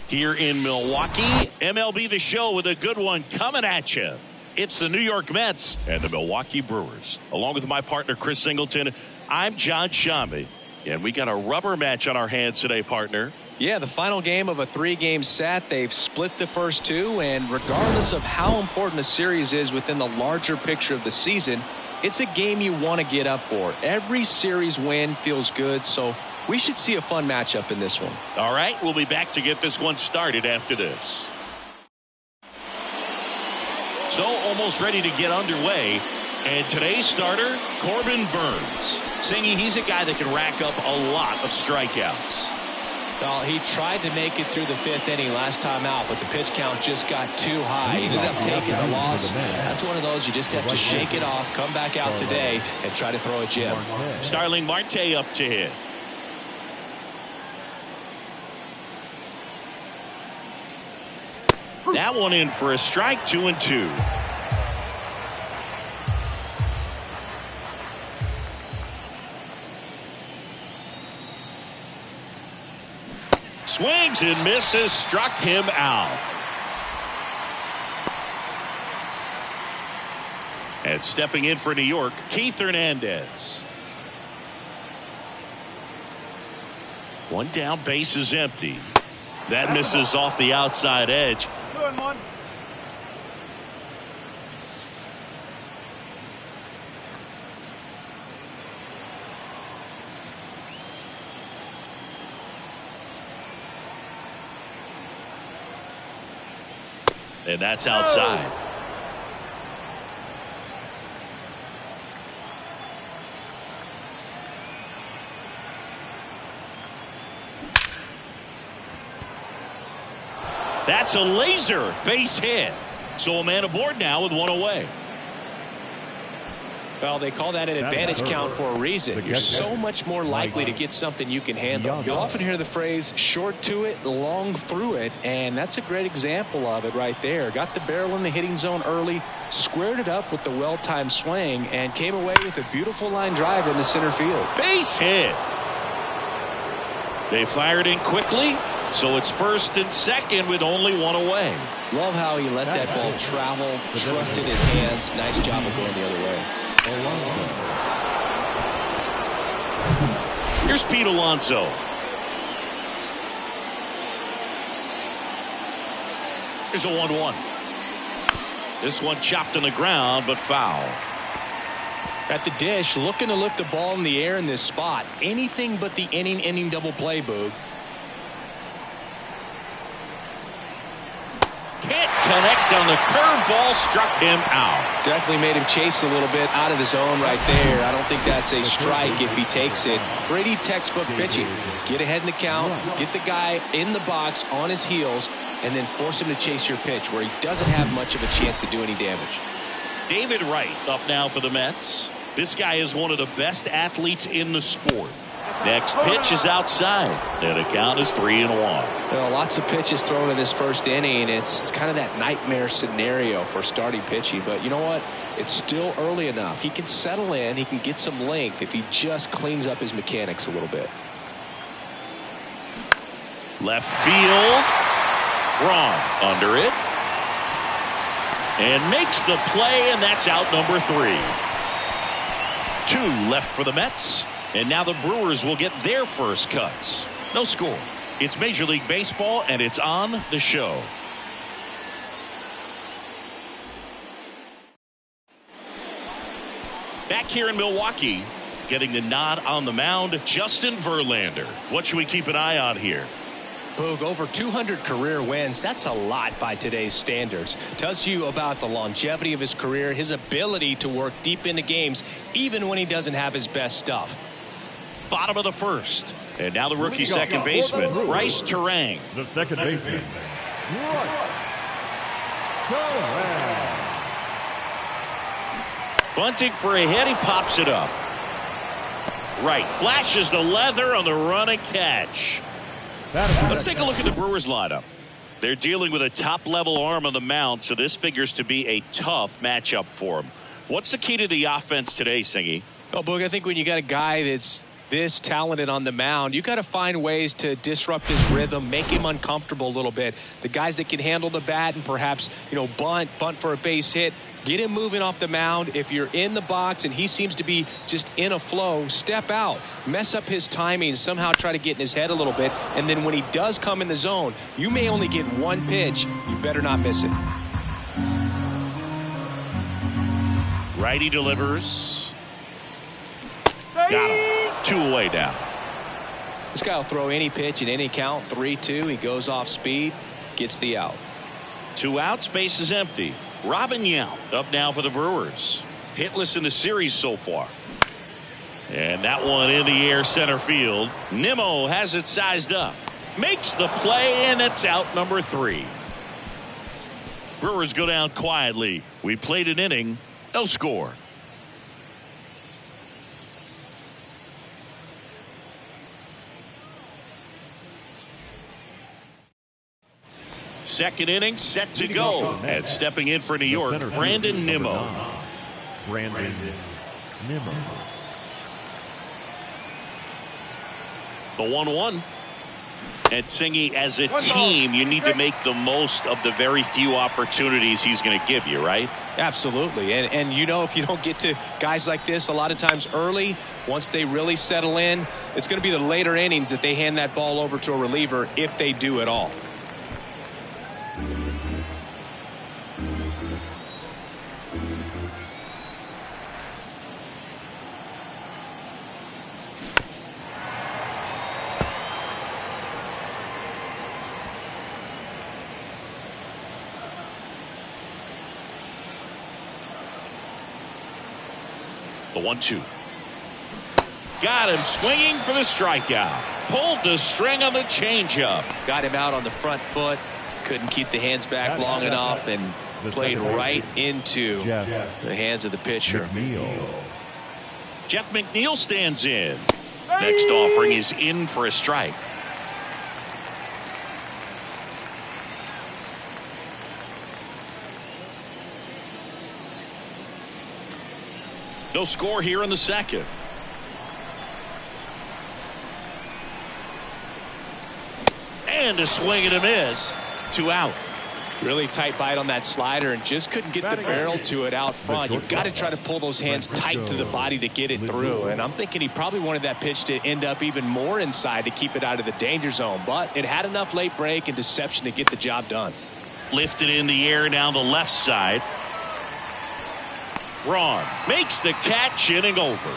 Here in Milwaukee, MLB The Show with a good one coming at you. It's the New York Mets and the Milwaukee Brewers. Along with my partner, Chris Singleton, I'm John Shambi. And we got a rubber match on our hands today, partner. Yeah, the final game of a 3-game set. They've split the first two, and regardless of how important a series is within the larger picture of the season, it's a game you want to get up for. Every series win feels good, so we should see a fun matchup in this one. All right, we'll be back to get this one started after this. So almost ready to get underway. And today's starter, Corbin Burns. Singy, he's a guy that can rack up a lot of strikeouts. Well, he tried to make it through the 5th inning last time out, but the pitch count just got too high. He ended up taking the loss. That's one of those you just have to shake it off, come back out today, and try to throw a gem. Starling Marte up to hit. That one in for a strike, 2-2. Swings and misses, struck him out. And stepping in for New York, Keith Hernandez. One down, base is empty. That misses off the outside edge. And that's outside. That's a laser base hit. So a man aboard now with one away. Well, they call that an advantage count for a reason. You're so much more likely to get something you can handle. You'll often hear the phrase short to it, long through it, and that's a great example of it right there. Got the barrel in the hitting zone early, squared it up with the well-timed swing, and came away with a beautiful line drive into center field. Base hit. They fired in quickly, so it's first and second with only one away. Love how he let that ball travel, trusted his hands. Nice job of going the other way. Here's Pete Alonso. Here's a 1-1. This one chopped on the ground, but foul. At the dish, looking to lift the ball in the air in this spot. Anything but the inning double play, Boog. Can't connect on the curveball, struck him out. Definitely made him chase a little bit out of his zone right there. I don't think that's a strike if he takes it. Pretty textbook pitching. Get ahead in the count, get the guy in the box on his heels, and then force him to chase your pitch where he doesn't have much of a chance to do any damage. David Wright up now for the Mets. This guy is one of the best athletes in the sport. Next pitch is outside, and the count is 3-1. Well, lots of pitches thrown in this first inning. It's kind of that nightmare scenario for starting pitching. But you know what? It's still early enough. He can settle in. He can get some length if he just cleans up his mechanics a little bit. Left field. Wrong. Under it. And makes the play, and that's out number 3. 2 left for the Mets. And now the Brewers will get their first cuts. No score. It's Major League Baseball, and it's on the show. Back here in Milwaukee, getting the nod on the mound, Justin Verlander. What should we keep an eye on here? Boog, over 200 career wins. That's a lot by today's standards. Tells you about the longevity of his career, his ability to work deep into games, even when he doesn't have his best stuff. Bottom of the first. And now the rookie second baseman, Bryce Terang. The second baseman, Bunting for a hit. He pops it up. Right. Flashes the leather on the run and catch. Let's take a look at the Brewers lineup. They're dealing with a top-level arm on the mound, so this figures to be a tough matchup for them. What's the key to the offense today, Singy? Oh, Boog, I think when you got a guy that's this talented on the mound, you got to find ways to disrupt his rhythm, make him uncomfortable a little bit. The guys that can handle the bat and perhaps, bunt for a base hit, get him moving off the mound. If you're in the box and he seems to be just in a flow, step out, mess up his timing, somehow try to get in his head a little bit. And then when he does come in the zone, you may only get one pitch. You better not miss it. Righty delivers. Got him. 2 away now. This guy will throw any pitch in any count. 3-2. He goes off speed, gets the out. 2 outs, base is empty. Robin Yount up now for the Brewers. Hitless in the series so far. And that one in the air center field. Nimmo has it sized up. Makes the play, and it's out number 3. Brewers go down quietly. We played an inning. No score. Second inning set to go. And stepping in for New York, Brandon Nimmo. Brandon Nimmo. The 1-1. And Singy, as a team, you need to make the most of the very few opportunities he's going to give you, right? Absolutely. And if you don't get to guys like this a lot of times early, once they really settle in, it's going to be the later innings that they hand that ball over to a reliever, if they do at all. The 1-2. Got him swinging for the strikeout. Pulled the string on the changeup. Got him out on the front foot. Couldn't keep the hands back long enough and played right into the hands of the pitcher. Jeff McNeil stands in. Next offering is in for a strike. No score here in the second. And a swing and a miss. 2 out. Really tight bite on that slider and just couldn't get the barrel to it out front. You've got to try to pull those hands tight to the body to get it through. And I'm thinking he probably wanted that pitch to end up even more inside to keep it out of the danger zone. But it had enough late break and deception to get the job done. Lifted in the air down the left side. Braun makes the catch, inning over.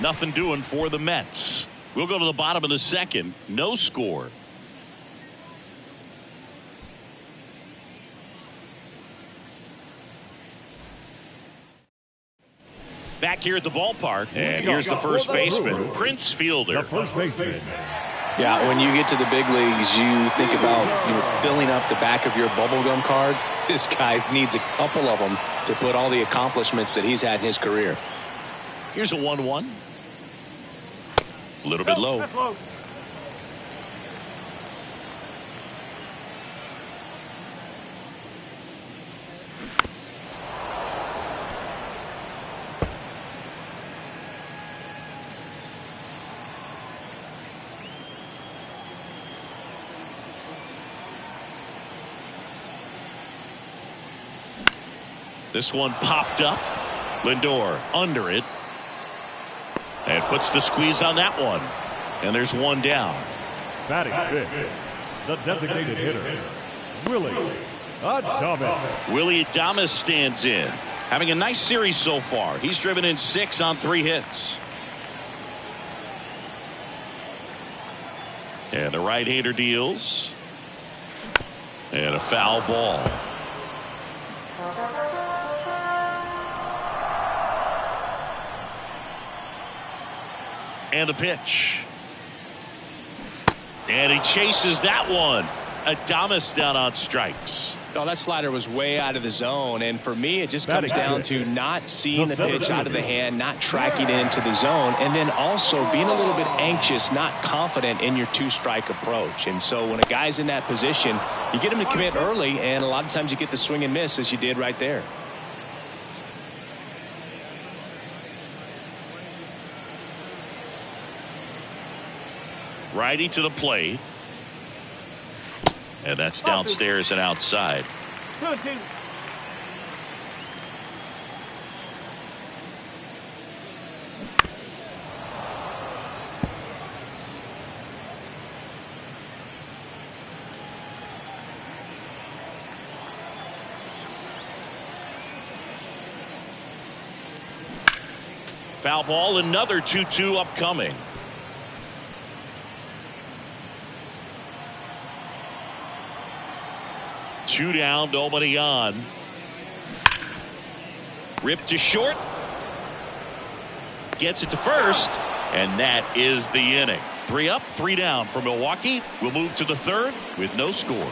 Nothing doing for the Mets. We'll go to the bottom of the second. No score. Back here at the ballpark, and here's the first baseman, Prince Fielder. The first baseman. Yeah, when you get to the big leagues, you think about filling up the back of your bubblegum card. This guy needs a couple of them to put all the accomplishments that he's had in his career. Here's a 1-1. A little bit low. This one popped up. Lindor under it. And puts the squeeze on that one. And there's one down. Batting fifth, the designated hitter, Willie Adames. Willie Adames stands in. Having a nice series so far. He's driven in 6 on 3 hits. And the right-hander deals. And a foul ball. And the pitch. And he chases that one. Adames down on strikes. Oh, that slider was way out of the zone. And for me, it just comes down to not seeing the pitch out of the hand, not tracking it into the zone, and then also being a little bit anxious, not confident in your 2-strike approach. And so when a guy's in that position, you get him to commit early, and a lot of times you get the swing and miss as you did right there. Righty to the plate. And that's downstairs and outside. Foul ball, another 2-2 upcoming. Two down, nobody on. Ripped to short. Gets it to first. And that is the inning. 3 up, 3 down for Milwaukee. We'll move to the third with no score.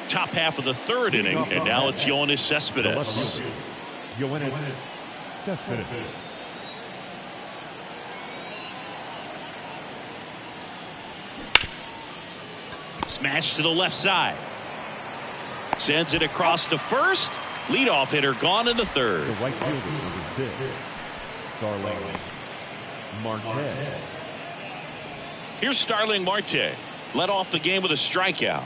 Top half of the third inning, and now it's Yoenis Cespedes. Yoenis Cespedes. Smash to the left side. Sends it across to first. Leadoff hitter gone in the third. The right fielder, number 6, Starling Marte. Here's Starling Marte. Led off the game with a strikeout.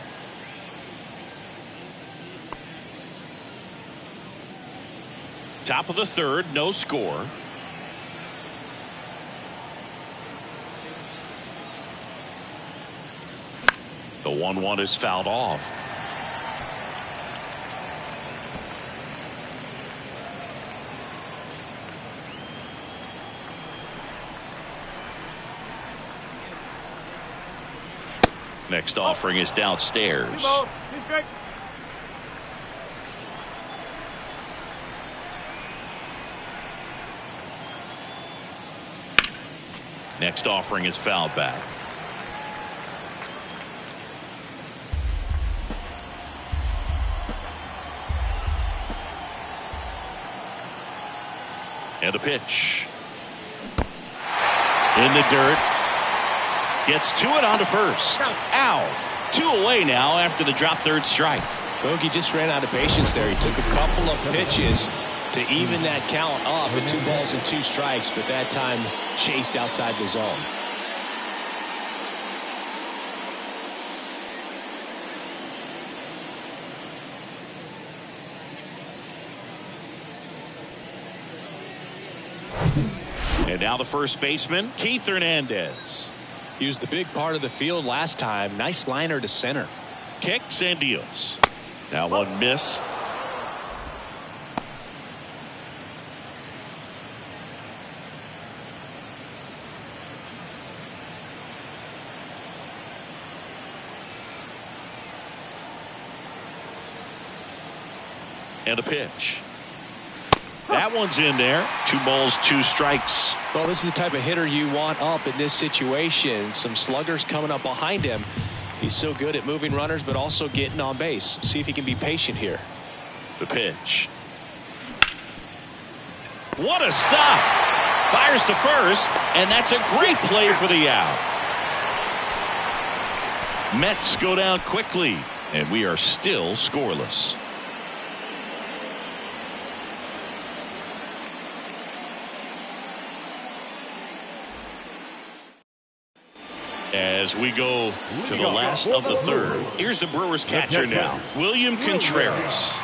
Top of the third, no score. The 1-1 is fouled off. Next offering is downstairs. Next offering is fouled back. And a pitch. In the dirt. Gets to it onto first. Ow. 2 away now after the drop third strike. Bogey just ran out of patience there. He took a couple of pitches to even that count up at 2 balls and 2 strikes, but that time chased outside the zone. And now the first baseman, Keith Hernandez. He was the big part of the field last time. Nice liner to center. Kicks and deals. Now one missed. And a pitch. That one's in there. 2 balls, 2 strikes. Well, this is the type of hitter you want up in this situation. Some sluggers coming up behind him. He's so good at moving runners, but also getting on base. See if he can be patient here. The pitch. What a stop. Fires to first, and that's a great play for the out. Mets go down quickly, and we are still scoreless. As we go to the last of the third. Here's the Brewers catcher now, William Contreras.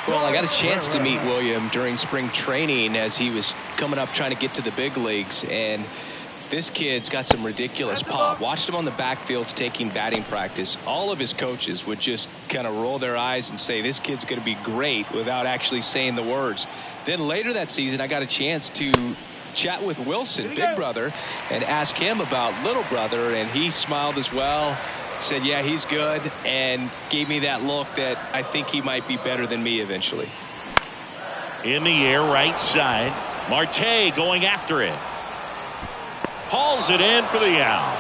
Well, I got a chance to meet William during spring training as he was coming up trying to get to the big leagues, and this kid's got some ridiculous pop. Watched him on the backfields taking batting practice. All of his coaches would just kind of roll their eyes and say this kid's going to be great without actually saying the words. Then later that season I got a chance to chat with Wilson, big brother, and ask him about little brother, and he smiled as well, said yeah, he's good, and gave me that look that I think he might be better than me eventually. In the air, right side. Marte going after it. Hauls it in for the out.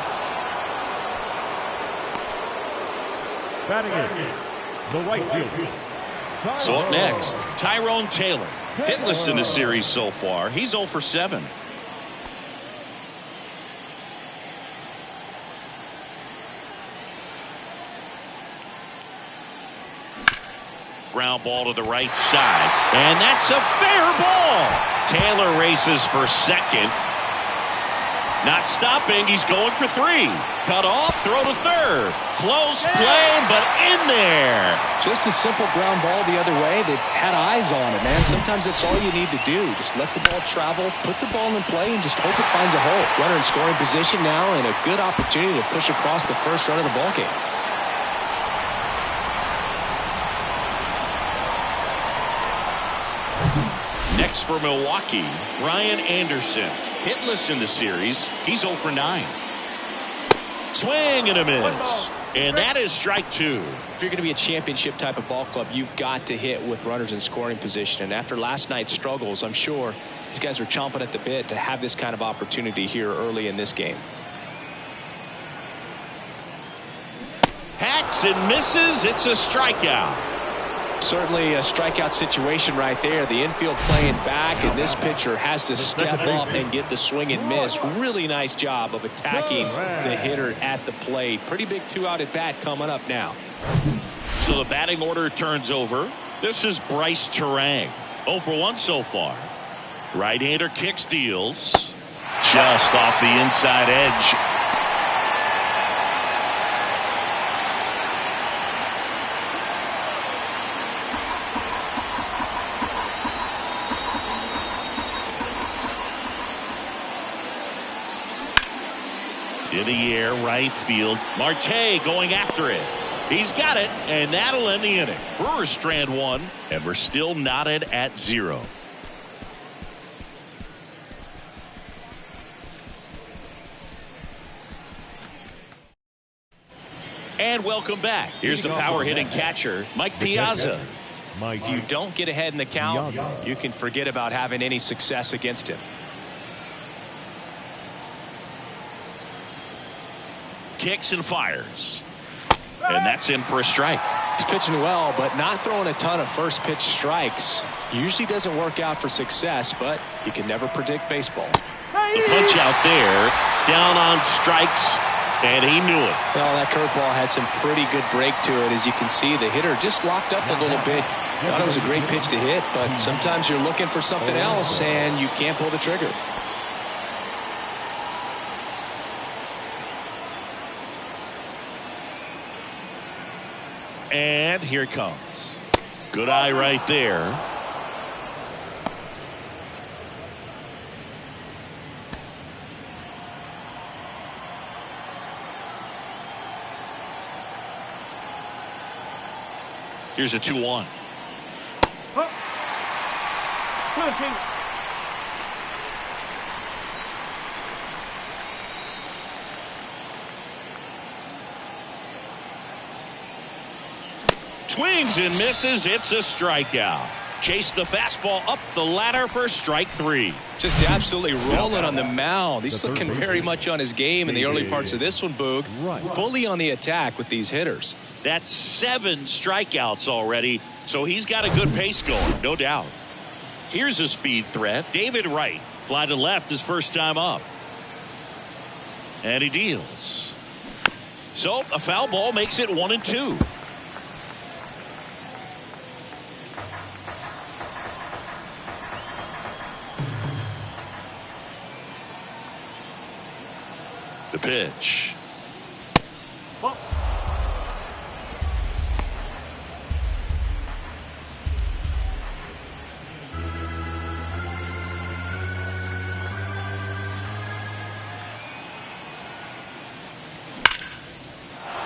Batting in, the right fielder. So up next, Tyrone Taylor. Hitless in the series so far. He's 0 for 7. Ground ball to the right side. And that's a fair ball. Taylor races for second. Not stopping. He's going for three. Cut off. Throw to third. Close play, but in there. Just a simple ground ball the other way. They've had eyes on it, man. Sometimes that's all you need to do. Just let the ball travel, put the ball in play, and just hope it finds a hole. Runner in scoring position now, and a good opportunity to push across the first run of the ball game. Next for Milwaukee, Ryan Anderson. Hitless in the series. He's 0 for 9. Swing and a miss. And that is strike two. If you're going to be a championship type of ball club, you've got to hit with runners in scoring position. And after last night's struggles, I'm sure these guys are chomping at the bit to have this kind of opportunity here early in this game. Hacks and misses. It's a strikeout. Certainly a strikeout situation right there. The infield playing back, and this pitcher has to step up and get the swing and miss. Really nice job of attacking the hitter at the plate. Pretty big 2-out at bat coming up now. So the batting order turns over. This is Bryce Terang. 0 for 1 so far. Right-hander kicks, deals. Just off the inside edge. In the air, right field. Marte going after it. He's got it, and that'll end the inning. Brewers strand one, and we're still knotted at 0. And welcome back. Here's the power hitting catcher, Mike Piazza. If you don't get ahead in the count, you can forget about having any success against him. Kicks and fires. And that's in for a strike. He's pitching well, but not throwing a ton of first pitch strikes. Usually doesn't work out for success, but you can never predict baseball. The punch out there, down on strikes, and he knew it. Well, that curveball had some pretty good break to it. As you can see, the hitter just locked up a little bit. Thought it was a great pitch to hit, but sometimes you're looking for something else, and you can't pull the trigger. And here it comes. Good eye right there. Here's a 2-1. Swings and misses. It's a strikeout. Chase the fastball up the ladder for strike 3. Just absolutely rolling on the mound. He's looking very much on his game in the early parts of this one, Boog. Fully on the attack with these hitters. That's 7 strikeouts already, so he's got a good pace going, no doubt. Here's a speed threat. David Wright. Fly to left his first time up. And he deals. So a foul ball makes it 1-2. The pitch.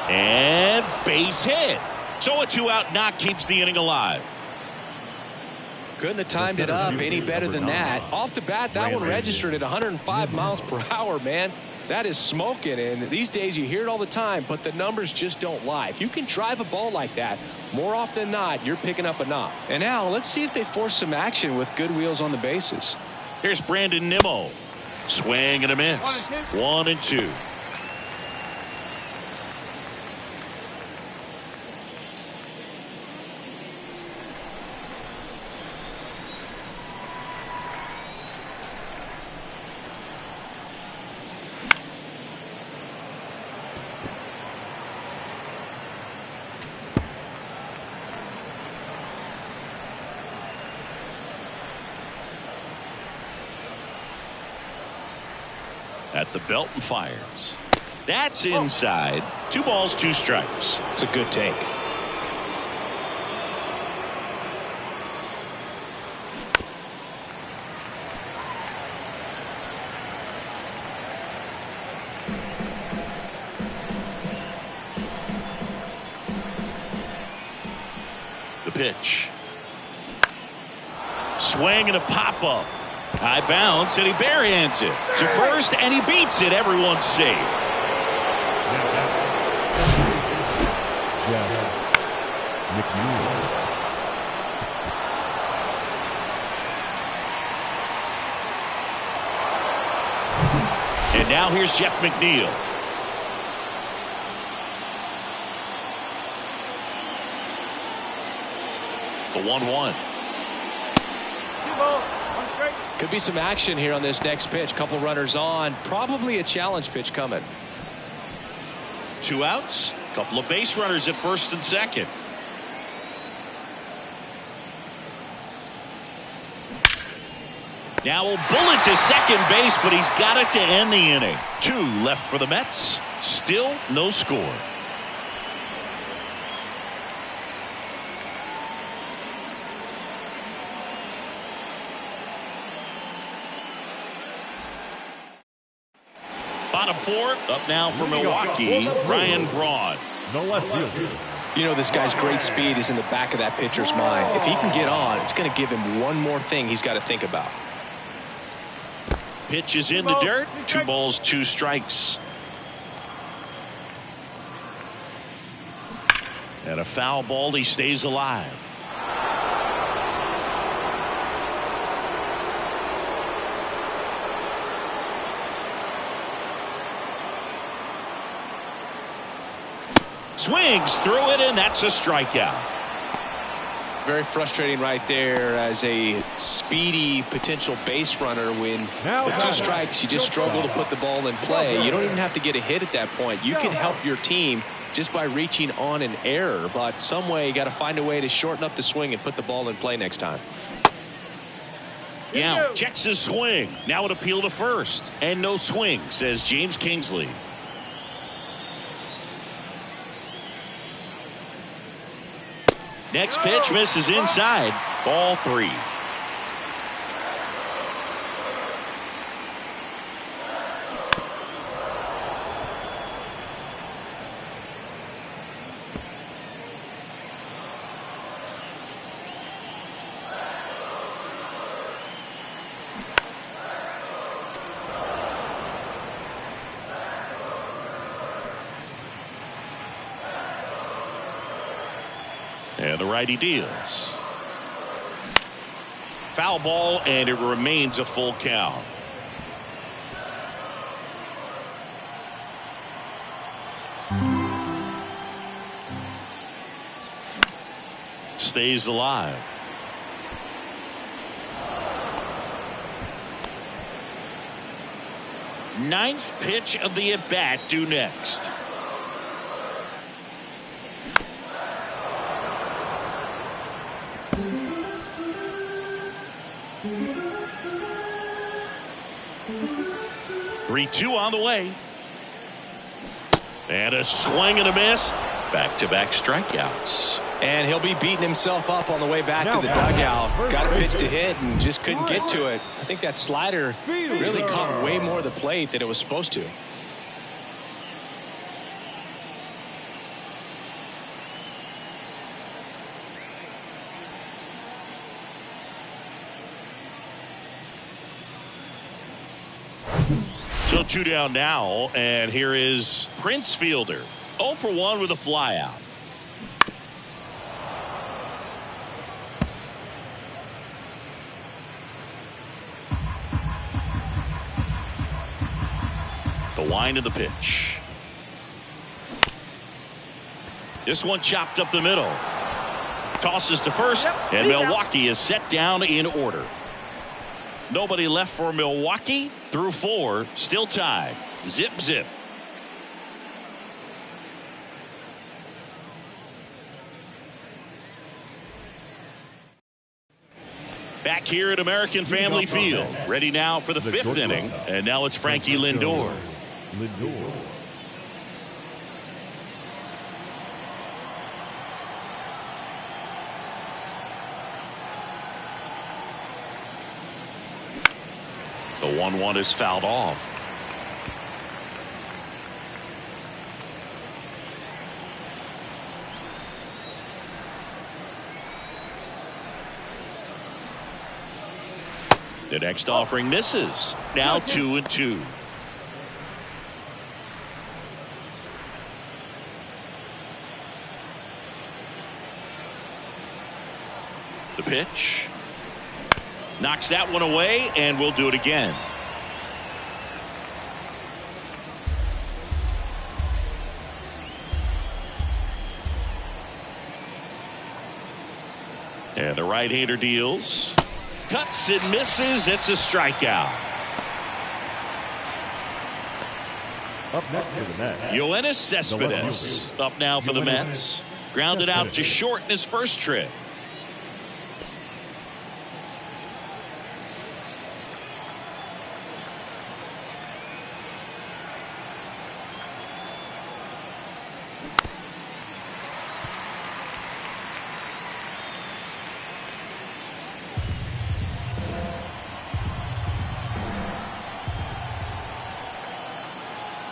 And base hit. So a 2-out knock keeps the inning alive. Couldn't have timed it up any better than that. Off the bat, that one registered at 105 miles per hour, man. That is smoking, and these days you hear it all the time, but the numbers just don't lie. If you can drive a ball like that, more often than not, you're picking up a knock. And now, let's see if they force some action with good wheels on the bases. Here's Brandon Nimmo. Swing and a miss. 1-2. At the belt and fires. That's inside. 2 balls, 2 strikes. It's a good take. The pitch. Swing and a pop-up. High bounce, and he barehands it to first, and he beats it. Everyone's safe. And now here's Jeff McNeil. The 1-1. Could be some action here on this next pitch. Couple runners on. Probably a challenge pitch coming. 2 outs. Couple of base runners at first and second. Now a bullet to second base, but he's got it to end the inning. 2 left for the Mets. Still no score. Bottom 4, up now for Milwaukee, Ryan Braun. The left fielder. You know, this guy's great speed is in the back of that pitcher's mind. If he can get on, it's going to give him one more thing he's got to think about. Pitch is in the dirt. 2 balls, 2 strikes. And a foul ball, he stays alive. Swings through it, and that's a strikeout. Very frustrating right there as a speedy potential base runner when with 2 strikes you just struggle to put the ball in play. You don't even have to get a hit at that point. You can help your team just by reaching on an error, but some way you got to find a way to shorten up the swing and put the ball in play next time. Yeah, checks his swing. Now an appeal to first, and no swing, says James Kingsley. Next pitch misses inside. Ball 3. And the righty deals. Foul ball, and it remains a full count. Stays alive. Ninth pitch of the at-bat due next. Three-two on the way. And a swing and a miss. Back-to-back strikeouts. And he'll be beating himself up on the way back to the dugout. Got a pitch to hit and just couldn't get to it. I think that slider really caught way more of the plate than it was supposed to. So 2 down now, and here is Prince Fielder. 0 for 1 with a flyout. The wind of the pitch. This one chopped up the middle. Tosses to first, and Milwaukee is set down in order. Nobody left for Milwaukee through 4, still tied. Zip, zip. Back here at American Family Field. Ready now for the fifth inning. And now it's Frankie Lindor. The 1-1 is fouled off. The next offering misses. Now 2-2. The pitch. Knocks that one away, and we'll do it again. And the right-hander deals. Cuts and misses. It's a strikeout. Up next for the Mets, Yoenis Cespedes up now for the Mets. Grounded out to short in his first trip.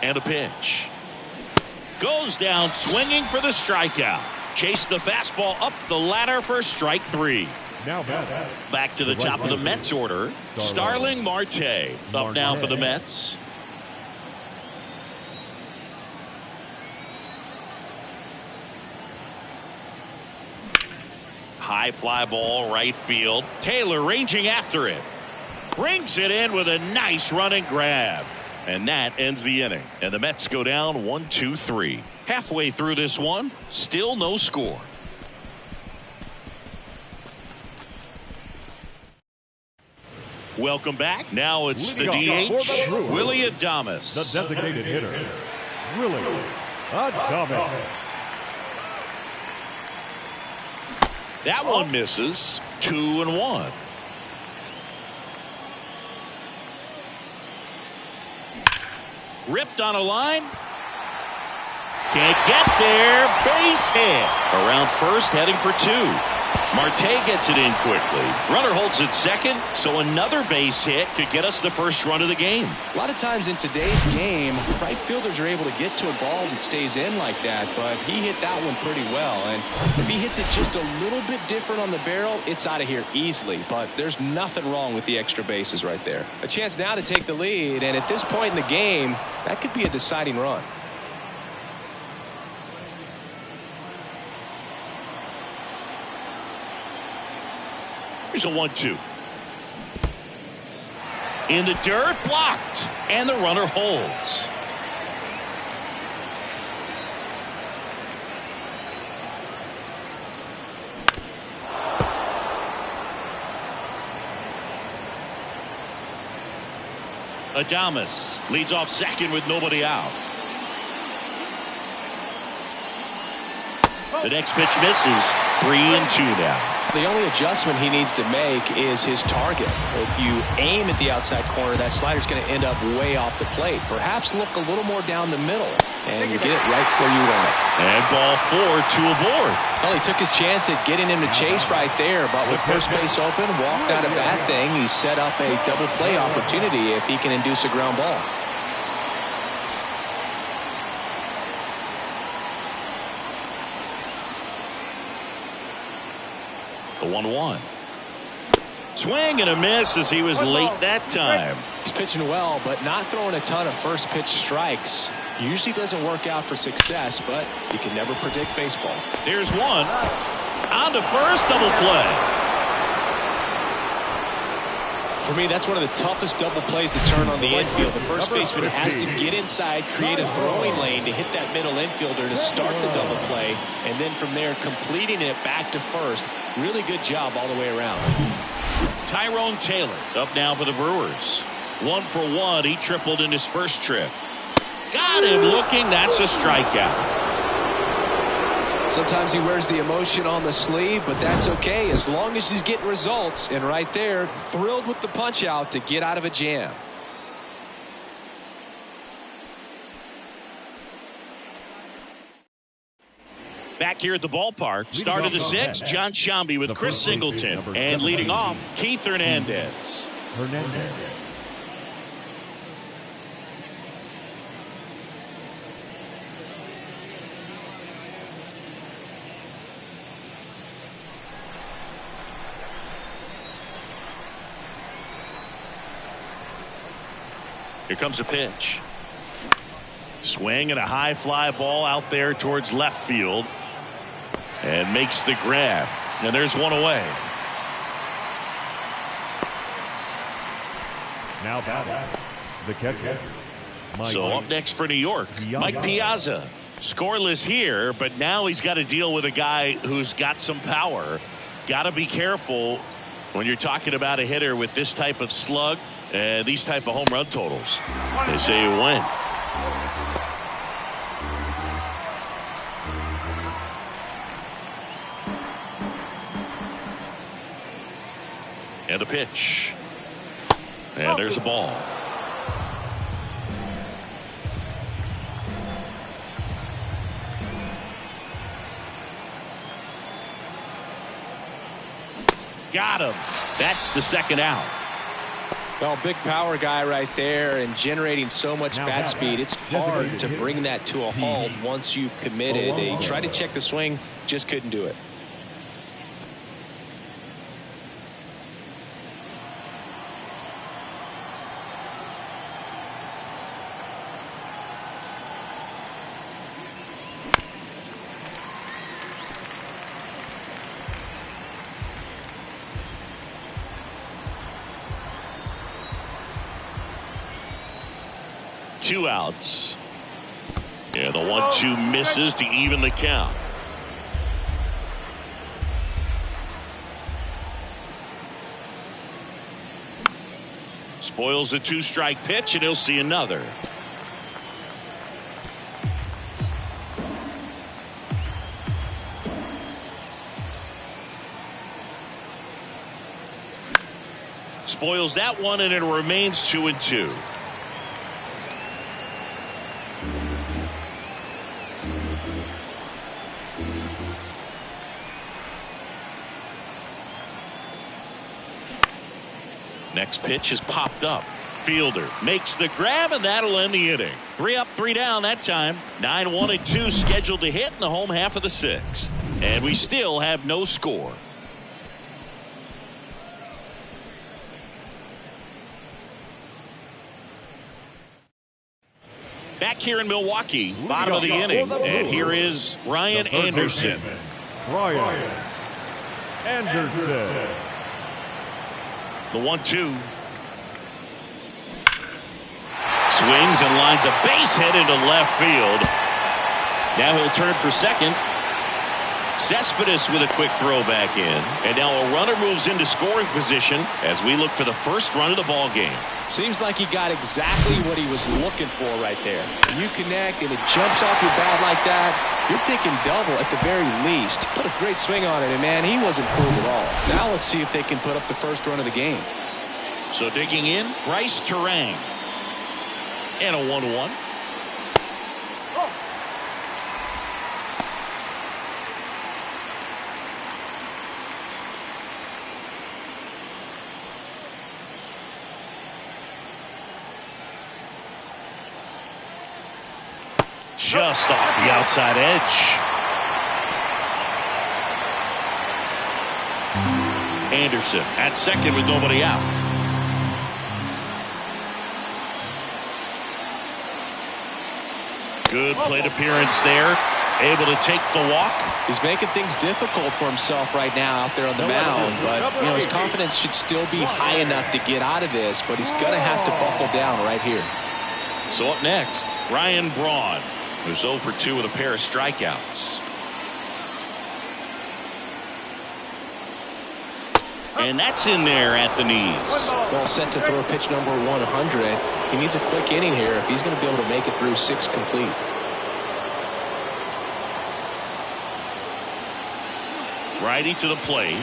And a pitch. Goes down swinging for the strikeout. Chase the fastball up the ladder for strike 3. now Back to the top of the Mets order. Starling Marte up now for the Mets. High fly ball right field. Taylor ranging after it. Brings it in with a nice running grab. And that ends the inning. And the Mets go down 1-2-3. Halfway through this one, still no score. Welcome back. Now it's the DH, Willie Adames. The designated hitter, Willie Adames. That one misses. 2-1. Ripped on a line. Can't get there. Base hit. Around first, heading for 2. Marte gets it in quickly. Runner holds it second, so another base hit could get us the first run of the game. A lot of times in today's game, right fielders are able to get to a ball that stays in like that, but he hit that one pretty well. And if he hits it just a little bit different on the barrel, it's out of here easily. But there's nothing wrong with the extra bases right there. A chance now to take the lead, and at this point in the game, that could be a deciding run. Here's a 1-2. In the dirt, blocked, and the runner holds. Adames leads off second with nobody out. The next pitch misses. 3-2 now. The only adjustment he needs to make is his target. If you aim at the outside corner, that slider's going to end up way off the plate. Perhaps look a little more down the middle, and you get it right where you want it. And ball 4, 2 aboard. Well, he took his chance at getting him to chase right there, but with first base open, walked out a bad thing. He set up a double play opportunity if he can induce a ground ball. The 1-1. Swing and a miss as he was late that time. He's pitching well, but not throwing a ton of first pitch strikes. Usually doesn't work out for success, but you can never predict baseball. Here's one. On to first, double play. For me, that's one of the toughest double plays to turn on the infield. The first baseman has to get inside, create a throwing lane to hit that middle infielder to start the double play, and then from there completing it back to first. Really good job all the way around. Tyrone Taylor up now for the Brewers. 1 for 1. He tripled in his first trip. Got him looking. That's a strikeout. Sometimes he wears the emotion on the sleeve, but that's okay as long as he's getting results. And right there, thrilled with the punch out to get out of a jam. Back here at the ballpark, start of the sixth, John Sciambi with Chris Singleton. And leading off, Keith Hernandez. Here comes a pitch. Swing and a high fly ball out there towards left field. And makes the grab. And there's one away. Now batting, the catcher. So up next for New York, Mike Piazza. Scoreless here, but now he's got to deal with a guy who's got some power. Got to be careful when you're talking about a hitter with this type of slug and these type of home run totals. They say when. And a pitch. And there's a ball. Got him. That's the second out. Well, big power guy right there and generating so much bat speed. It's hard to bring that to a halt once you've committed. He tried to check the swing, just couldn't do it. Two outs. Yeah, the 1-2 misses to even the count. Spoils the 2-strike pitch, and he'll see another. Spoils that one, and it remains 2-2. Next pitch is popped up. Fielder makes the grab, and that'll end the inning. 3 up, 3 down that time. 9-1 and 2 scheduled to hit in the home half of the sixth. And we still have no score. Back here in Milwaukee, bottom of the inning. And here is Ryan Anderson. Ryan Anderson. The 1-2. Swings and lines a base hit into left field. Now he'll turn for second. Cespedes with a quick throw back in. And now a runner moves into scoring position as we look for the first run of the ball game. Seems like he got exactly what he was looking for right there. You connect and it jumps off your bat like that. You're thinking double at the very least. Put a great swing on it, and man, he wasn't fooled at all. Now let's see if they can put up the first run of the game. So digging in, Bryce Terang. And a 1-1. Just off the outside edge. Anderson at second with nobody out. Good plate appearance there. Able to take the walk. He's making things difficult for himself right now out there on the mound, but his confidence should still be high enough to get out of this, but he's going to have to buckle down right here. So up next, Ryan Braun, who's 0 for 2 with a pair of strikeouts. And that's in there at the knees. Well, set to throw pitch number 100. He needs a quick inning here if he's going to be able to make it through 6 complete. Righty to the plate.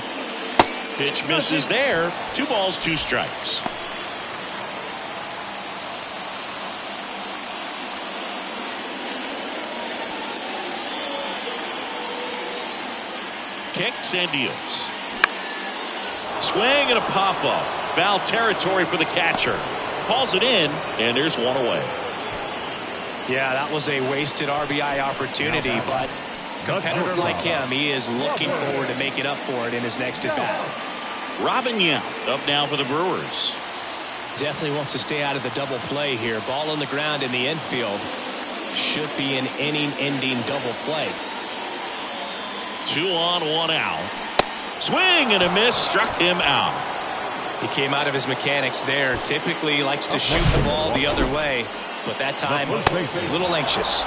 Pitch misses there. 2 balls, 2 strikes. Kicks and deals. Swing and a pop-up. Foul territory for the catcher. Calls it in, and there's 1 away. Yeah, that was a wasted RBI opportunity, but a competitor like him, he is looking forward to making up for it in his next at-bat. Robin Yount up now for the Brewers. Definitely wants to stay out of the double play here. Ball on the ground in the infield. Should be an inning-ending double play. 2 on, 1 out. Swing and a miss, struck him out. He came out of his mechanics there. Typically he likes to shoot the ball the other way, but that time a little anxious.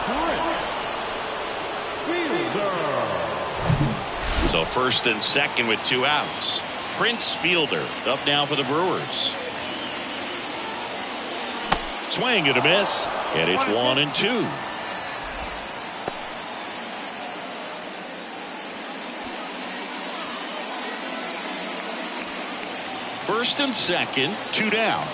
So first and second with 2 outs. Prince Fielder up now for the Brewers. Swing and a miss, and it's 1 and 2. First and second, 2 down.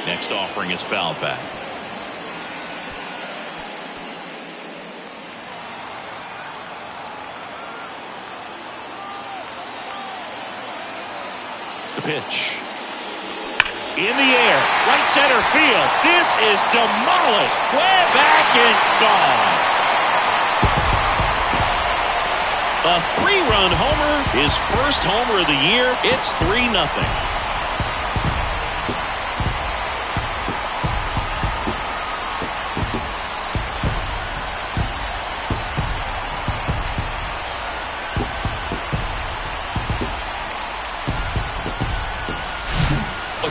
Next offering is fouled back. The pitch. In the air, right center field. This is demolished. Way back and gone. A 3-run homer, his first homer of the year. It's 3-0.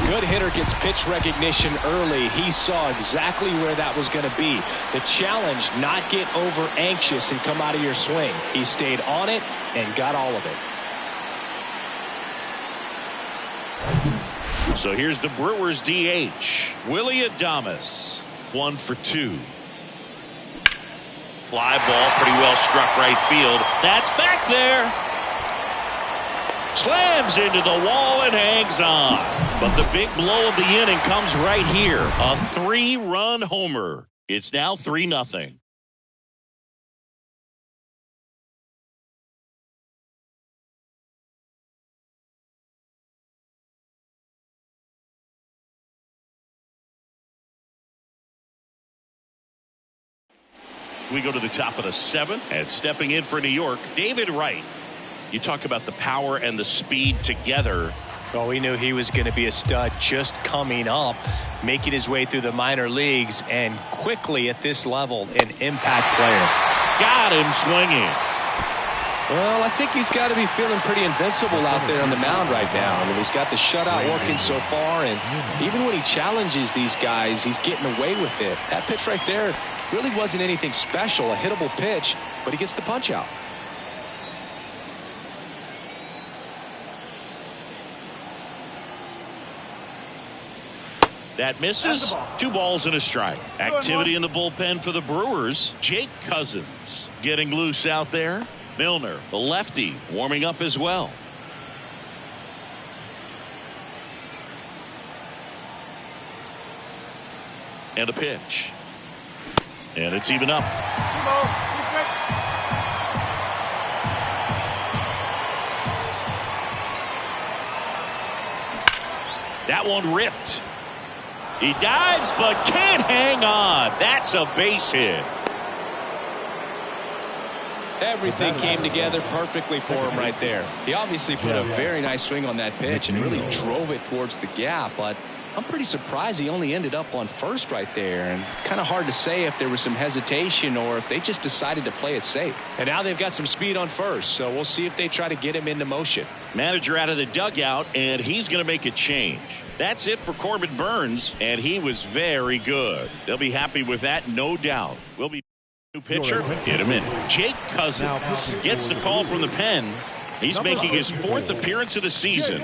Good hitter gets pitch recognition early. He saw exactly where that was going to be. The challenge, not get over anxious and come out of your swing. He stayed on it and got all of it. So here's the Brewers DH, Willie Adames. 1 for 2. Fly ball, pretty well struck right field. That's back there. Slams into the wall and hangs on. But the big blow of the inning comes right here. A 3-run homer. It's now 3-0. We go to the top of the 7th, and stepping in for New York, David Wright. You talk about the power and the speed together. Well, we knew he was going to be a stud just coming up, making his way through the minor leagues, and quickly at this level, an impact player. Got him swinging. Well, I think he's got to be feeling pretty invincible out there on the mound right now. I mean, he's got the shutout working so far, and even when he challenges these guys, he's getting away with it. That pitch right there really wasn't anything special, a hittable pitch, but he gets the punch out. That misses. 2 balls and a strike. Activity in the bullpen for the Brewers. Jake Cousins getting loose out there. Milner, the lefty, warming up as well. And a pitch. And it's even up. That one ripped. He dives but can't hang on. That's a base hit. Everything came together perfectly for him right there. He obviously put a very nice swing on that pitch and really drove it towards the gap, but I'm pretty surprised he only ended up on first right there, and it's kind of hard to say if there was some hesitation or if they just decided to play it safe. And now they've got some speed on first, so we'll see if they try to get him into motion. Manager out of the dugout, and he's going to make a change. That's it for Corbin Burns, and he was very good. They'll be happy with that, no doubt. We'll be new pitcher in a minute. Jake Cousins gets the call from the pen. He's making his 4th appearance of the season.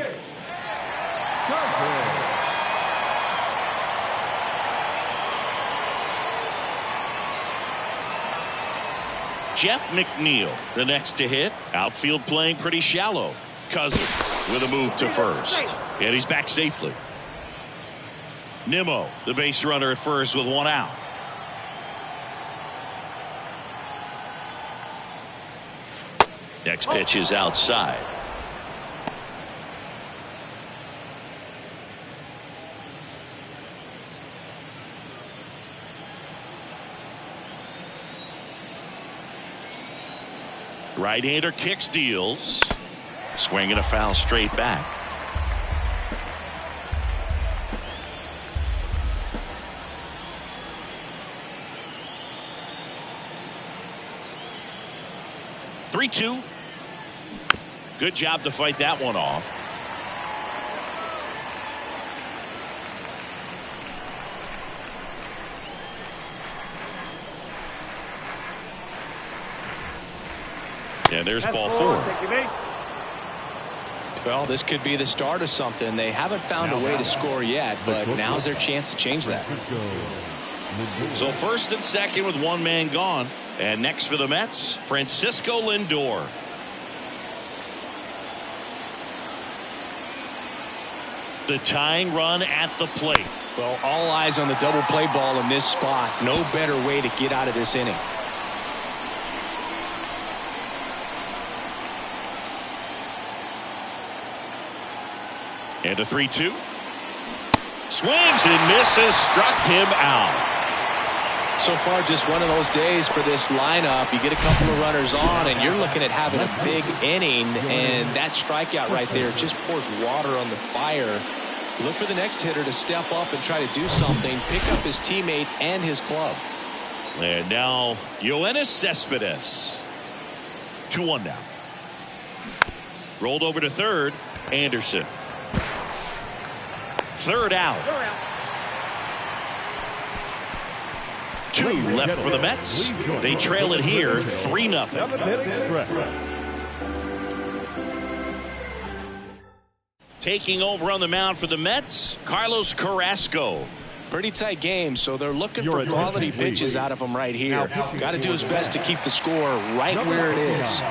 Jeff McNeil, the next to hit. Outfield playing pretty shallow. Cousins with a move to first. And he's back safely. Nimmo, the base runner at first with one out. Next pitch is outside. Right-hander kicks, deals. Swing and a foul straight back. Three-two. Good job to fight that one off. And there's ball four. Well, this could be the start of something. They haven't found a way to score yet, but now's their chance to change that. So first and second with one man gone. And next for the Mets, Francisco Lindor. The tying run at the plate. Well, all eyes on the double play ball in this spot. No better way to get out of this inning. And a 3-2. Swings and misses. Struck him out. So far, just one of those days for this lineup. You get a couple of runners on, and you're looking at having a big inning, and that strikeout right there just pours water on the fire. Look for the next hitter to step up and try to do something, pick up his teammate and his club. And now, Yoenis Cespedes. 2-1 now. Rolled over to third. Anderson. Third out. Two left for the Mets. They trail it here 3-0. Taking over on the mound for the Mets, Carlos Carrasco. Pretty tight game, so they're looking for quality pitches out of him right here. Got to do his best to keep the score right where it is.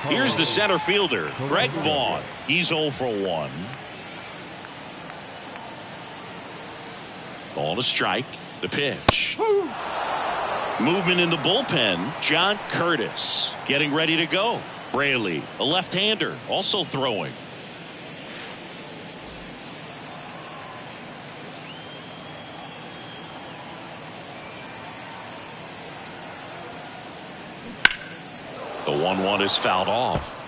Here's the center fielder, Greg Vaughn. He's 0 for 1. Ball to strike. The pitch. Movement in the bullpen. John Curtis getting ready to go. Braley, a left-hander, also throwing. The 1-1 is fouled off.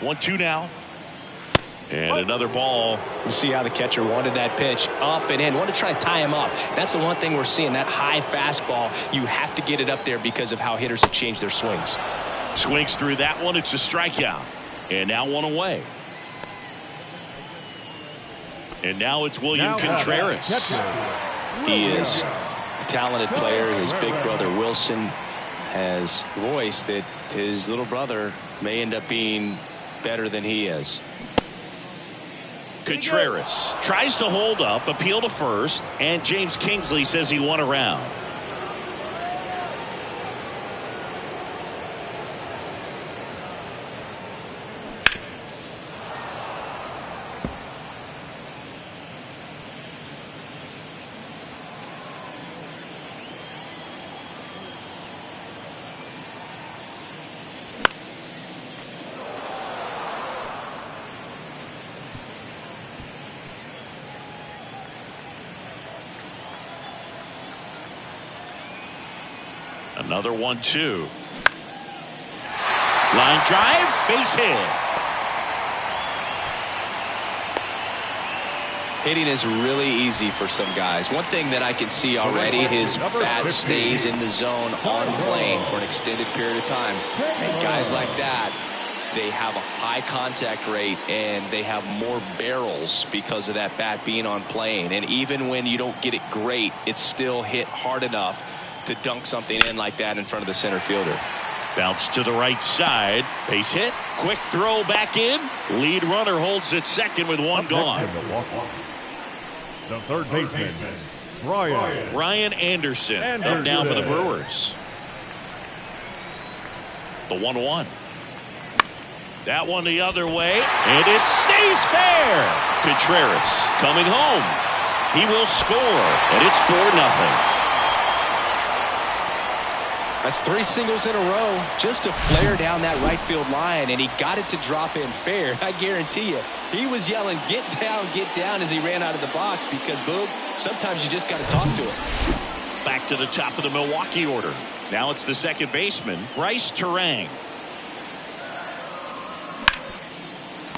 One, two now. And another ball. You see how the catcher wanted that pitch up and in. Want to try to tie him up. That's the one thing we're seeing, that high fastball. You have to get it up there because of how hitters have changed their swings. Swings through that one. It's a strikeout. And now one away. And now it's William Contreras. He is a talented player. His big brother Wilson has voiced that his little brother may end up being better than he is. Contreras tries to hold up, appeal to first, and James Kingsley says he won around. Another 1-2. Line drive, base hit. Hitting is really easy for some guys. One thing that I can see already, his bat stays in the zone on plane for an extended period of time. And guys like that, they have a high contact rate and they have more barrels because of that bat being on plane. And even when you don't get it great, it's still hit hard enough to dunk something in like that in front of the center fielder. Bounce to the right side. Base hit. Quick throw back in. Lead runner holds at second with one gone. The third baseman, Brian Anderson. Up now for the Brewers. The 1-1. That one the other way, and it stays fair. Contreras coming home. He will score, and it's 4-0. That's 3 singles in a row just to flare down that right field line, and he got it to drop in fair. I guarantee you, he was yelling, get down as he ran out of the box because, Boog, sometimes you just got to talk to it. Back to the top of the Milwaukee order. Now it's the second baseman, Bryce Terang.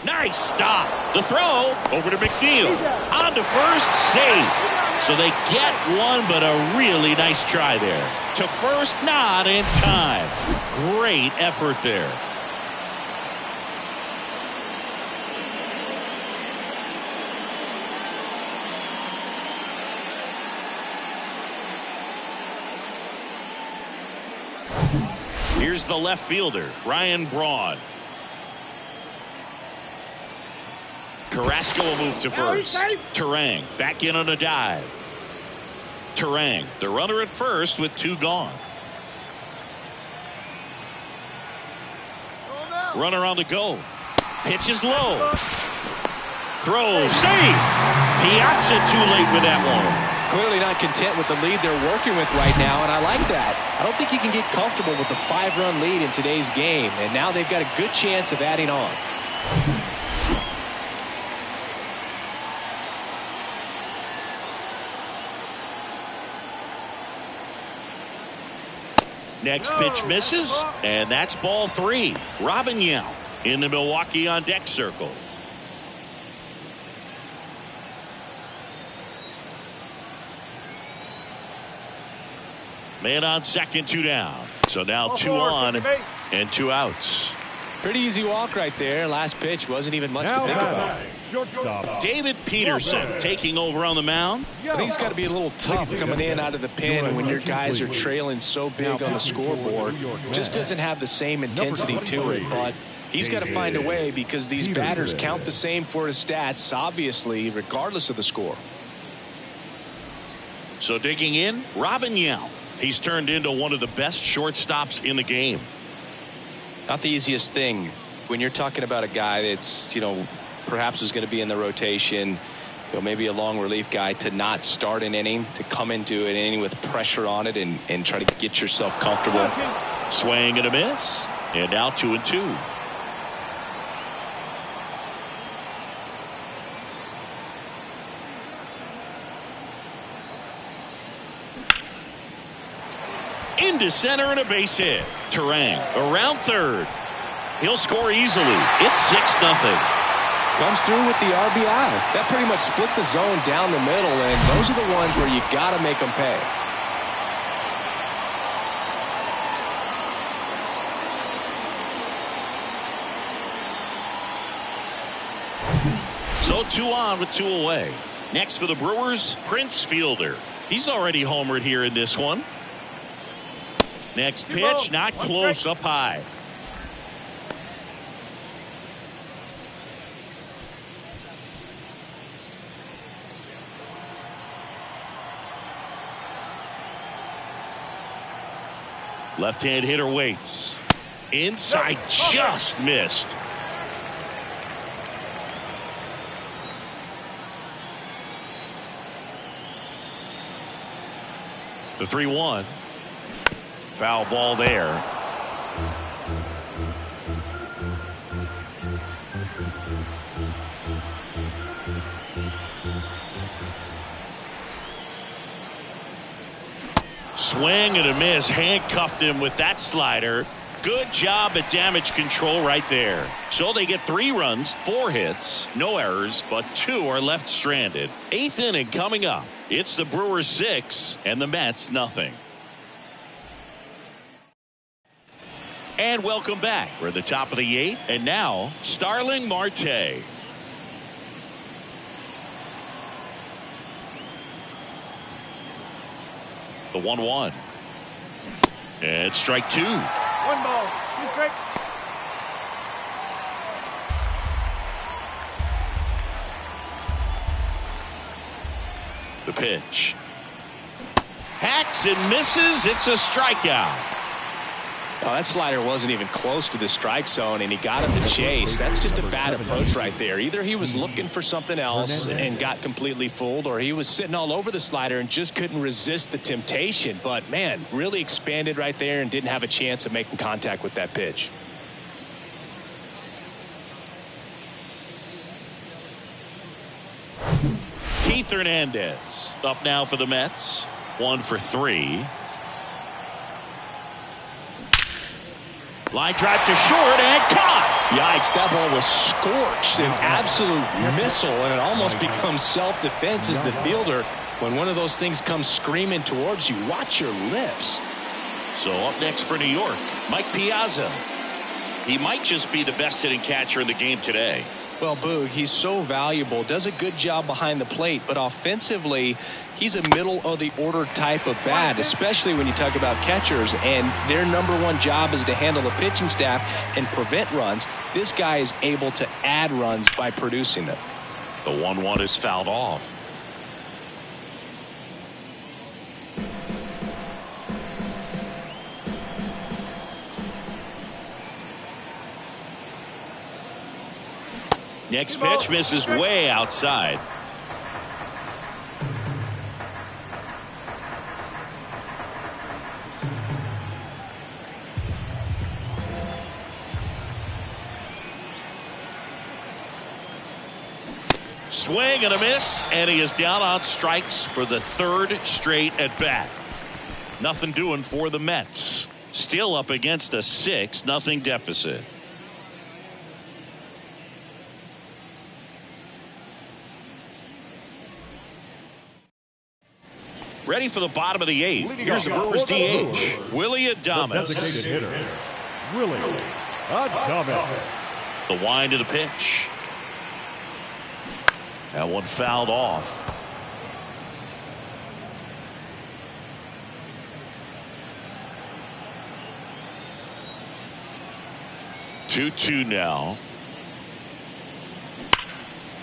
Nice stop. The throw over to McNeil. On to first, safe. So they get one, but a really nice try there. To first, not in time. Great effort there. Here's the left fielder, Ryan Braun. Carrasco will move to first. Terang back in on a dive. Terang, the runner at first with 2 gone. Runner on the go. Pitches low. Throw, safe. Piazza too late with that one. Clearly not content with the lead they're working with right now, and I like that. I don't think you can get comfortable with a 5-run lead in today's game, and now they've got a good chance of adding on. Next pitch misses, and that's ball 3. Robin Yount in the Milwaukee on deck circle. Man on second, 2 down. So now 2 on and 2 outs. Pretty easy walk right there. Last pitch wasn't even much to think about. David Peterson taking over on the mound. I think it's got to be a little tough coming in out of the pen when your guys are trailing so big on the scoreboard. Just doesn't have the same intensity to it, but he's got to find a way because these batters count the same for his stats, obviously, regardless of the score. So digging in, Robin Yount. He's turned into one of the best shortstops in the game. Not the easiest thing when you're talking about a guy that's, perhaps is going to be in the rotation, maybe a long relief guy, to not start an inning, to come into an inning with pressure on it and try to get yourself comfortable. Swing and a miss, and now 2-2. Into center and a base hit. Terang around third. He'll score easily. It's 6-0. Comes through with the RBI. That pretty much split the zone down the middle, and those are the ones where you got to make them pay. So 2 on with 2 away. Next for the Brewers, Prince Fielder. He's already homered here in this one. Next pitch, not close, up high. Left-hand hitter waits. Inside, just missed. The 3-1. Foul ball there. Swing and a miss. Handcuffed him with that slider. Good job at damage control right there. So they get 3 runs, 4 hits, no errors, but 2 are left stranded. 8th inning coming up. It's the Brewers 6 and the Mets nothing. And welcome back. We're at the top of the 8th, and now Starling Marte. The 1-1. And strike 2. 1 ball. 2 strikes. The pitch. Hacks and misses. It's a strikeout. Oh, that slider wasn't even close to the strike zone, and he got him to chase. That's just a bad approach right there. Either he was looking for something else and got completely fooled, or he was sitting all over the slider and just couldn't resist the temptation. But, man, really expanded right there and didn't have a chance of making contact with that pitch. Keith Hernandez up now for the Mets. 1 for 3. Line drive to short and caught. Yikes, that ball was scorched, an absolute missile, and it almost becomes self-defense as the fielder. When one of those things comes screaming towards you, watch your lips. So up next for New York, Mike Piazza. He might just be the best hitting catcher in the game today. Well, Boog, he's so valuable, does a good job behind the plate, but offensively, he's a middle-of-the-order type of bat, especially when you talk about catchers, and their #1 job is to handle the pitching staff and prevent runs. This guy is able to add runs by producing them. The 1-1 is fouled off. Next pitch misses way outside. Swing and a miss, and he is down on strikes for the 3rd straight at bat. Nothing doing for the Mets. Still up against a 6-0 deficit. Ready for the bottom of the 8th. Here's the Brewers DH, Willie Adames. Designated hitter, Willie Adames. The wind of the pitch. That one fouled off. Two now.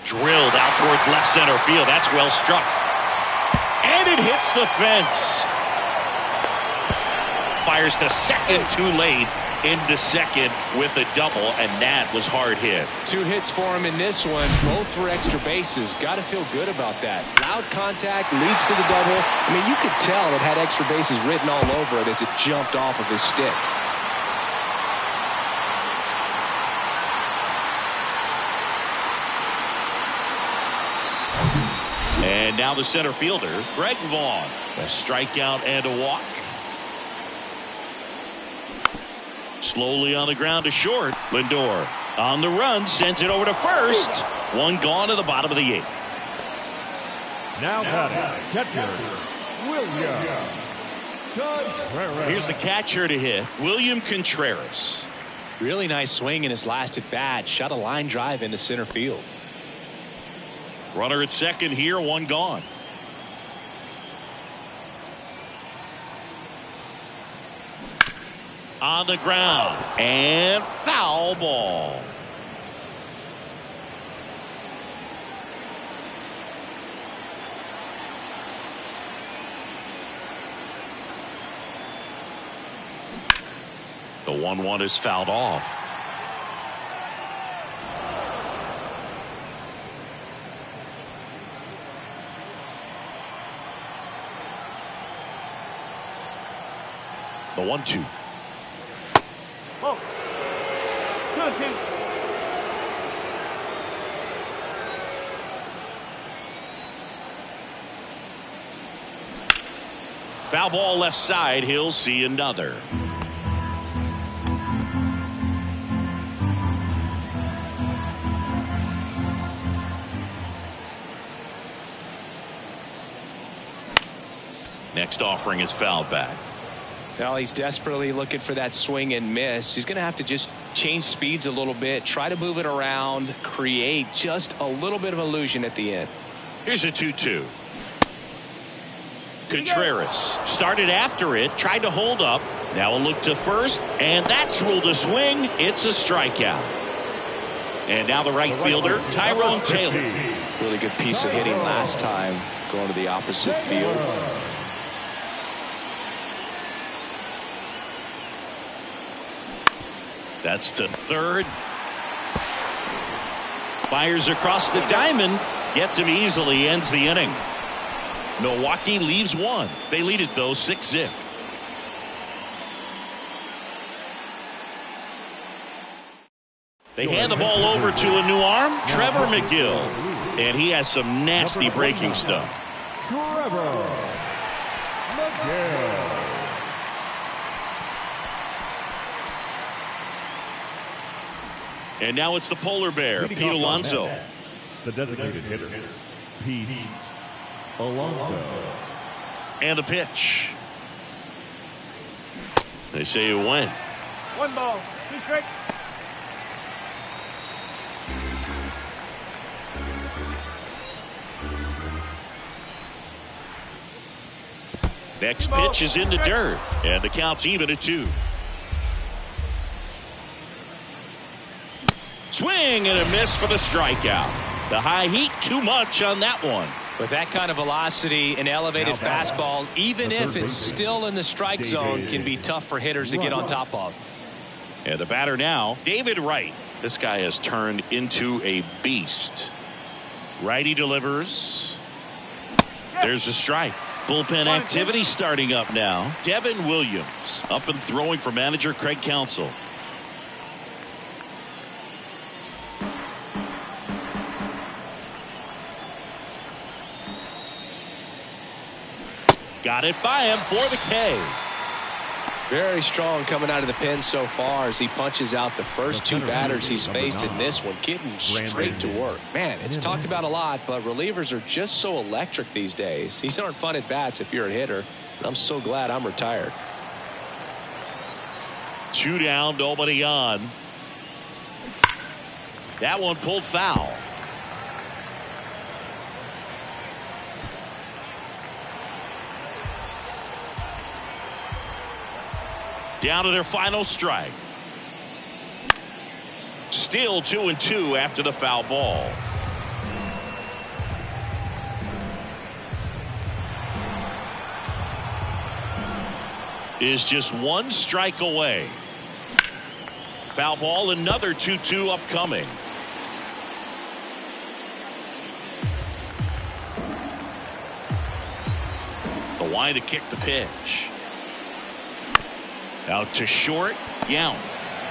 Drilled out towards left center field. That's well struck. And it hits the fence. Fires to second too late. Into second with a double, and that was hard hit. 2 hits for him in this one, both for extra bases. Got to feel good about that. Loud contact leads to the double. I mean, you could tell it had extra bases written all over it as it jumped off of his stick. And now the center fielder, Greg Vaughn. A strikeout and a walk. Slowly on the ground to short. Lindor on the run, sends it over to first. One gone to the bottom of the 8th. Now batting, catcher, William Contreras. Here's the catcher to hit, William Contreras. Really nice swing in his last at bat. Shot a line drive into center field. Runner at second here, one gone. On the ground and foul ball. The 1-1 is fouled off. The 1-2. Oh. 2-2. Foul ball left side. He'll see another. Next offering is fouled back. Well, he's desperately looking for that swing and miss. He's going to have to just change speeds a little bit, try to move it around, create just a little bit of illusion at the end. Here's a 2-2. Contreras started after it, tried to hold up, Now a look to first, and that's ruled a swing. It's a strikeout. And now the right fielder, Tyrone Taylor. Really good piece of hitting last time, going to the opposite field. That's to third. Fires across the diamond. Gets him easily, ends the inning. Milwaukee leaves one. They lead it, though, 6-0. They hand the ball over to a new arm, Trevor McGill. And he has some nasty breaking stuff. Trevor McGill. And now it's the polar bear, Pete Alonso. The designated hitter, Pete Alonso. And the pitch. They say you win. 1 ball, 2 strikes. Next pitch is in the dirt, and the count's even at 2. Swing and a miss for the strikeout. The high heat, too much on that one. With that kind of velocity, an elevated fastball, even if it's still in the strike zone, can be tough for hitters to get on top of. And the batter now, David Wright. This guy has turned into a beast. Righty delivers. There's a strike. Bullpen activity starting up now. Devin Williams up and throwing for manager Craig Counsell. Got it by him for the K. Very strong coming out of the pen so far as he punches out the first 2 batters he's faced in this one, getting straight to work. Man, it's talked about a lot, but relievers are just so electric these days. These aren't fun at bats if you're a hitter, and I'm so glad I'm retired. 2 down, nobody on. That one pulled foul. Down to their final strike. Still 2-2 after the foul ball. Is just 1 strike away. Foul ball, another 2-2 upcoming. The line to kick the pitch. Out to short. Yount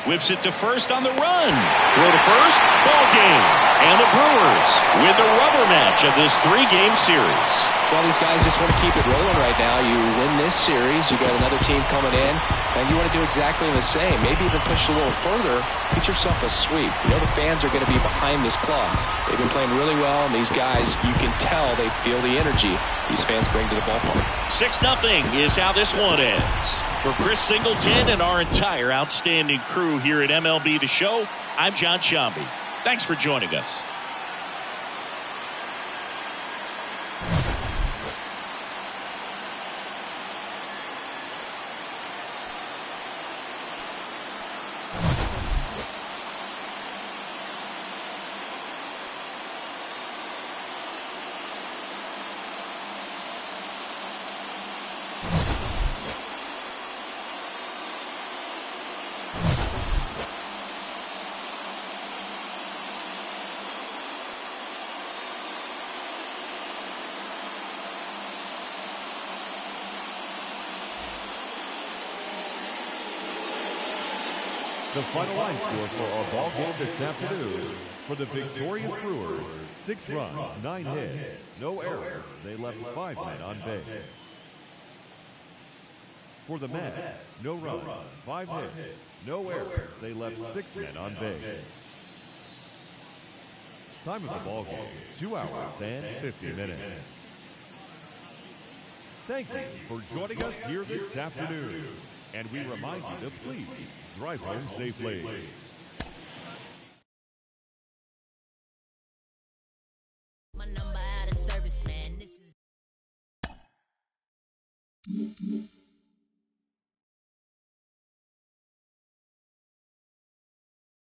whips it to first on the run. Throw to first. Ball game. And the Brewers win the rubber match of this 3-game series. Well, these guys just want to keep it rolling right now. You win this series, you got another team coming in, and you want to do exactly the same. Maybe even push a little further. Get yourself a sweep. You know the fans are going to be behind this club. They've been playing really well, and these guys, you can tell they feel the energy these fans bring to the ballpark. 6-0 is how this one ends. For Chris Singleton and our entire outstanding crew here at MLB The Show, I'm John Shambi. Thanks for joining us. The final line score for our ball game this afternoon. For the victorious Brewers, 6 runs, 9 hits, no errors. They left 5 men on base. For the Mets, no runs, 5 hits, no errors. They left 6 men on base. Time of the ball game, 2 hours and 50 minutes. Thank you for joining us here this afternoon. And we remind you to please drive home safely. My number out of service, man. This is